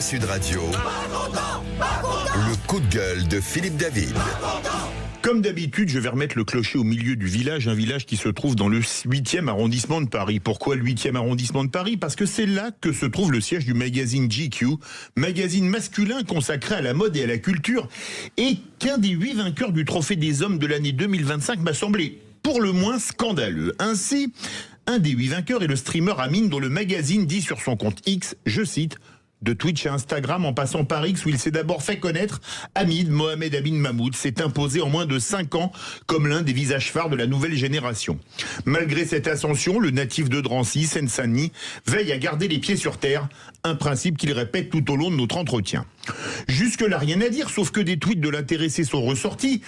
Sud Radio, le coup de gueule de Philippe David. Comme d'habitude, je vais remettre le clocher au milieu du village, un village qui se trouve dans le 8e arrondissement de Paris. Pourquoi le 8e arrondissement de Paris? Parce que c'est là que se trouve le siège du magazine GQ, magazine masculin consacré à la mode et à la culture, et qu'un des 8 vainqueurs du trophée des hommes de l'année 2025 m'a semblé pour le moins scandaleux. Ainsi, un des 8 vainqueurs est le streamer Amine, dont le magazine dit sur son compte X, je cite, de Twitch à Instagram en passant par X où il s'est d'abord fait connaître, Hamid Mohamed Amin Mahmoud s'est imposé en moins de 5 ans comme l'un des visages phares de la nouvelle génération. Malgré cette ascension, le natif de Drancy, Seine-Saint-Denis, veille à garder les pieds sur terre, un principe qu'il répète tout au long de notre entretien. Jusque-là, rien à dire, sauf que des tweets de l'intéressé sont ressortis.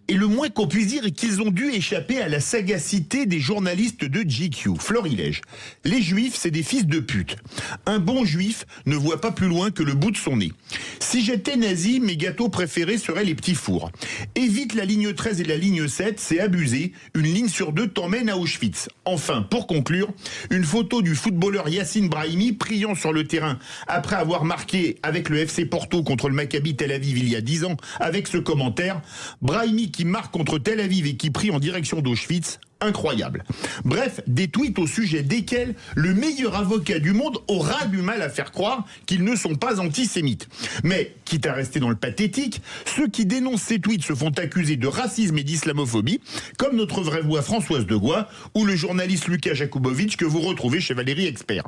Et le moins qu'on puisse dire est qu'ils ont dû échapper à la sagacité des journalistes de GQ. Florilège. Les juifs, c'est des fils de pute. Un bon juif ne voit pas plus loin que le bout de son nez. Si j'étais nazi, mes gâteaux préférés seraient les petits fours. Évite la ligne 13 et la ligne 7, c'est abusé. Une ligne sur 2 t'emmène à Auschwitz. Enfin, pour conclure, une photo du footballeur Yassine Brahimi priant sur le terrain après avoir marqué avec le FC Porto contre le Maccabi Tel Aviv il y a 10 ans avec ce commentaire « Brahimi qui marque contre Tel Aviv et qui prie en direction d'Auschwitz ». Incroyable. Bref, des tweets au sujet desquels le meilleur avocat du monde aura du mal à faire croire qu'ils ne sont pas antisémites. Mais, quitte à rester dans le pathétique, ceux qui dénoncent ces tweets se font accuser de racisme et d'islamophobie, comme notre vraie voix Françoise Degois ou le journaliste Lucas Jakubowicz que vous retrouvez chez Valérie Expert.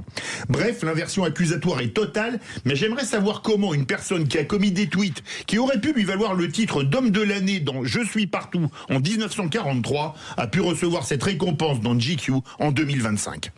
Bref, l'inversion accusatoire est totale, mais j'aimerais savoir comment une personne qui a commis des tweets qui auraient pu lui valoir le titre d'homme de l'année dans Je suis partout en 1943 a pu recevoir cette récompense dans GQ en 2025.